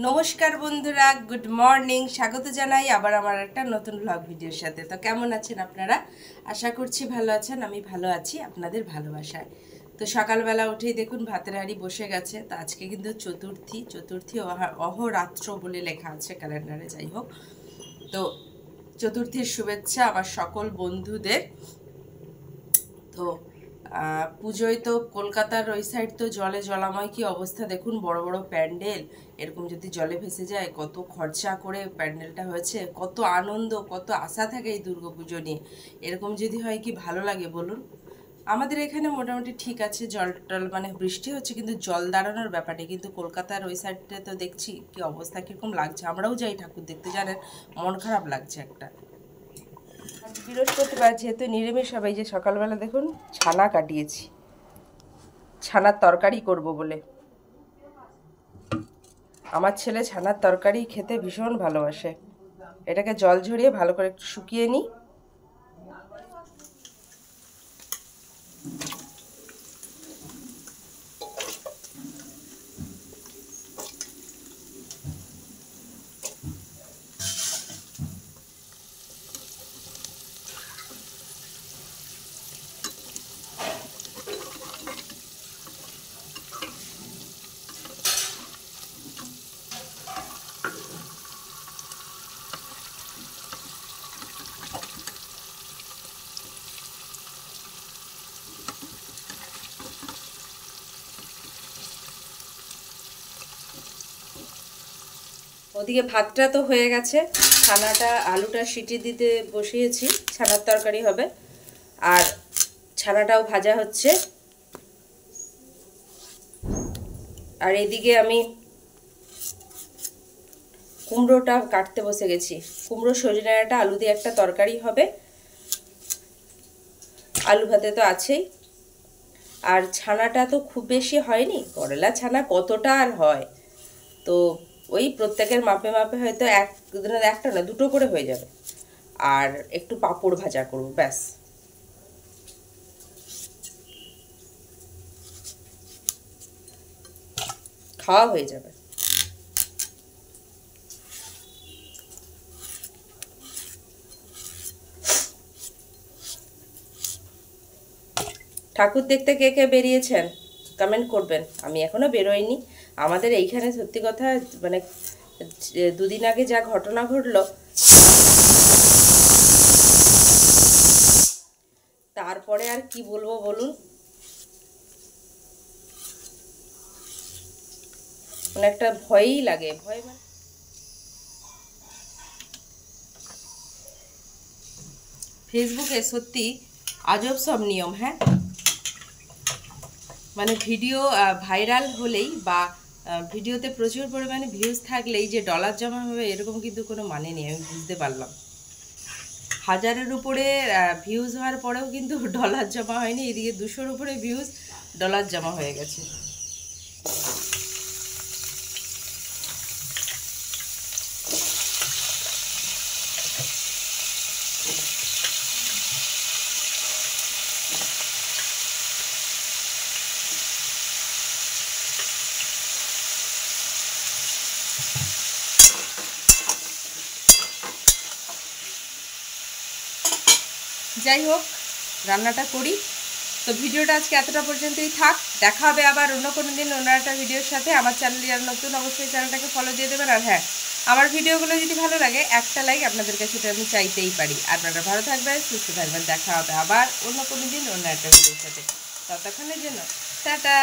নমস্কার বন্ধুরা, good morning. স্বাগত জানাই আবার আমার একটা নতুন ব্লগ ভিডিওর সাথে। তো কেমন আছেন আপনারা? আশা করছি ভালো আছেন। আমি ভালো আছি আপনাদের ভালোবাসায়। তো সকালবেলা উঠেই দেখুন ভাতের হাঁড়ি বসে গেছে। তো আজকে কিন্তু চতুর্থী অহরাত্র বলে লেখা আছে ক্যালেন্ডারে, যাই হোক। তো চতুর্থীর শুভেচ্ছা আমার সকল বন্ধুদের। তো পুজোয় তো কলকাতার ওই সাইড তো জলে জলাময় কি অবস্থা দেখুন, বড় বড় প্যান্ডেল এরকম যদি জলে ভেসে যায়, কত খরচা করে প্যান্ডেলটা হয়েছে, কত আনন্দ, কত আশা থাকে এই দুর্গাপুজো নিয়ে। এরকম যদি হয় কি ভালো লাগে বলুন? আমাদের এখানে মোটামুটি ঠিক আছে, জল টল মানে বৃষ্টি হচ্ছে, কিন্তু জল দাঁড়ানোর ব্যাপারটা। কিন্তু কলকাতার ওই সাইডটা তো দেখছি কি অবস্থা, কীরকম লাগছে। আমরাও যাই ঠাকুর দেখতে, জানেন, মন খারাপ লাগছে একটা। বৃহস্পতিবার যেহেতু নিরামিষ হবে, যে সকালবেলা দেখুন ছানা কাটিয়েছি, ছানার তরকারি করব বলে। আমার ছেলে ছানার তরকারি খেতে ভীষণ ভালোবাসে। এটাকে জল ঝরিয়ে ভালো করে একটু শুকিয়ে নিই। ওদিকে ভাতটা তো হয়ে গেছে, ছানাটা আলুটা সিটি দিতে বসিয়েছি, ছানার তরকারি হবে। আর ছানাটাও ভাজা হচ্ছে। আর এদিকে আমি কুমড়োটা কাটতে বসে গেছি। কুমড়ো সজনে ডাঁটা আলু দিয়ে একটা তরকারি হবে, আলু ভাতে তো আছেই। আর ছানাটা তো খুব বেশি হয়নি, করলা ছানা কতটা আর হয়। তো ওই প্রত্যেকের মাপে মাপে হয়তো একটা না দুটো করে হয়ে যাবে। আর একটু পাঁপড় ভাজা করবো, ব্যাস। খাওয়া হয়ে যাবে। ঠাকুর দেখতে কে কে বেরিয়েছেন কমেন্ট করবেন। আমি এখনো বেরোইনি। আমাদের এইখানে সত্যি কথা মানে দুদিন আগে যা ঘটনা ঘটলো, তারপরে আর কি বলবো বলুন। মানে একটা ভয়ই লাগে, ভয় মানে ফেসবুকে সত্যি আজব সব নিয়ম। হ্যাঁ, মানে ভিডিও ভাইরাল হলেই বা ভিডিওতে প্রচুর পরিমাণে ভিউজ থাকলেই যে ডলার জমা হবে, এরকম কিন্তু কোনো মানে নেই। আমি বুঝতে পারলাম, হাজারের উপরে ভিউজ হওয়ার পরেও কিন্তু ডলার জমা হয়নি। এদিকে 200-র উপরে ভিউজ, ডলার জমা হয়ে গেছে। যাই হোক, রান্নাটা করি। তো ভিডিওটা আজকে এতটা পর্যন্তই থাক। দেখা হবে আবার অন্য কোনো দিন অন্য একটা ভিডিওর সাথে। আমার চ্যানেল যারা নতুন, অবশ্যই চ্যানেলটাকে ফলো দিয়ে দেবেন। আর হ্যাঁ, আমার ভিডিওগুলো যদি ভালো লাগে, একটা লাইক আপনাদের কাছে সেটা আমি চাইতেই পারি। আপনারা ভালো থাকবেন, সুস্থ থাকবেন। দেখা হবে আবার অন্য কোনো দিন অন্য একটা ভিডিওর সাথে। ততক্ষণের জন্য টাটা।